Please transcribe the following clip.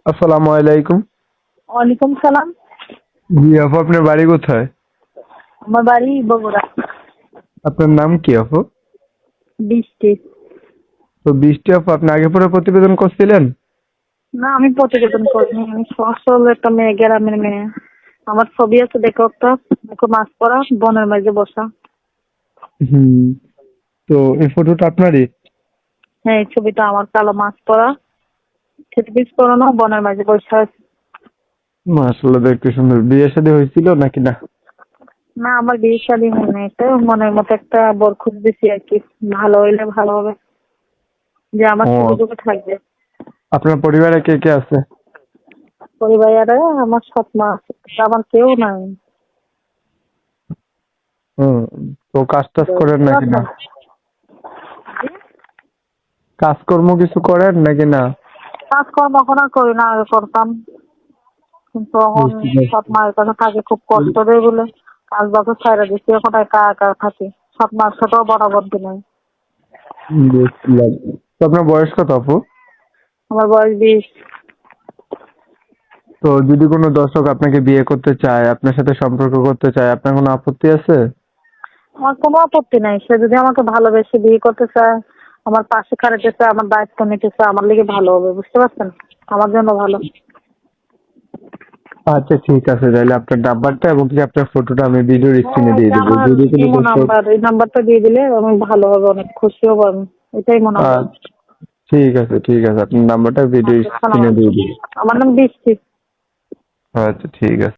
আসসালামু আলাইকুম। ওয়ালাইকুম সালাম। জি আপু, আপনার বাড়ি কোথায়? আমার বাড়ি বগুড়া। আপনার নাম কি আপু? বৃষ্টি। তো বৃষ্টি আপু, আপনি আগে পরে প্রতিবেদন করছিলেন? না, আমি প্রতিবেদন করিনি। আমি সহজ একটা মেয়ে, গ্রামের মেয়ে। আমার ছবি আছে, দেখো একটা। দেখো, মাছ পড়া, বনের মাঝে বসা। হুম। তো এই ফটোটা আপনারই? হ্যাঁ, এই ছবিটা আমার। কালো মাছ পড়া, থ্রি-পিস পরানো, বনের মাঝে বসা আছে। মাশাআল্লাহ, দেখতে সুন্দর। বিয়ে শাদী হয়েছিল নাকি না? না, আমার বিয়ে শাদী হয়নি। এটা মনের মতো একটা বর খুঁজতেছি আর কি। ভালো হইলে ভালো হবে, যে আমার সুখে ও, দুঃখে থাকবে। আপনার পরিবারে কে কে আছে? পরিবারে আমার সৎ মা আছে, আমার কেউ নাই। হুম। তো কাজ টাজ করেন কেউ নাকি আছে না? না। কাজকর্ম কিছু করেন নাকি না? কাজকর্ম এখন আর করি না, আগে করতাম। কিন্তু এখন বুঝতে পারছি। সৎ মায়ের কাছে থাকে, খুব কষ্ট দেয় বলে কাজ বাজ ছাইড়া দিচ্ছি। এখন একা একা থাকি, সৎ মার সাথেও বরাবর নাই। বুঝলাম। তো আপনার বয়স কত আপু? আমার বয়স 20। তো যদি কোনো দর্শক আপনাকে বিয়ে করতে চায়, আপনার সাথে সম্পর্ক করতে চায়, আপনার কোনো আপত্তি আছে? আমার কোনো আপত্তি নাই। সে যদি আমাকে ভালোবেসে বিয়ে করতে চায়, আমার পাশে খাড়াতে চায়, আমার দায়িত্ব নিতে চায়, আমার লেগে ভালো হবে। বুঝতে পারছেন? আমার জন্য ভালো। আচ্ছা, ঠিক আছে, তাহলে আপনার নাম্বারটা এবং কি আপনার ফটোটা আমি ভিডিওর হ্যাঁ, স্ক্রিনে দিয়ে এটা দেবো, আমার যদি কোনো ইমো দর্শক। নাম্বার। এই নাম্বারটা দিয়ে দিলে আমি ভালো হবে, অনেক খুশি হবো আমি। এটাই মনে হয়। আচ্ছা, ঠিক আছে, ঠিক আছে, আপনার নাম্বারটা ভিডিও আচ্ছা, সালাম স্ক্রিনে দিয়ে আলাইকুম। দিবো। আমার নাম বৃষ্টি। আচ্ছা, ঠিক আছে।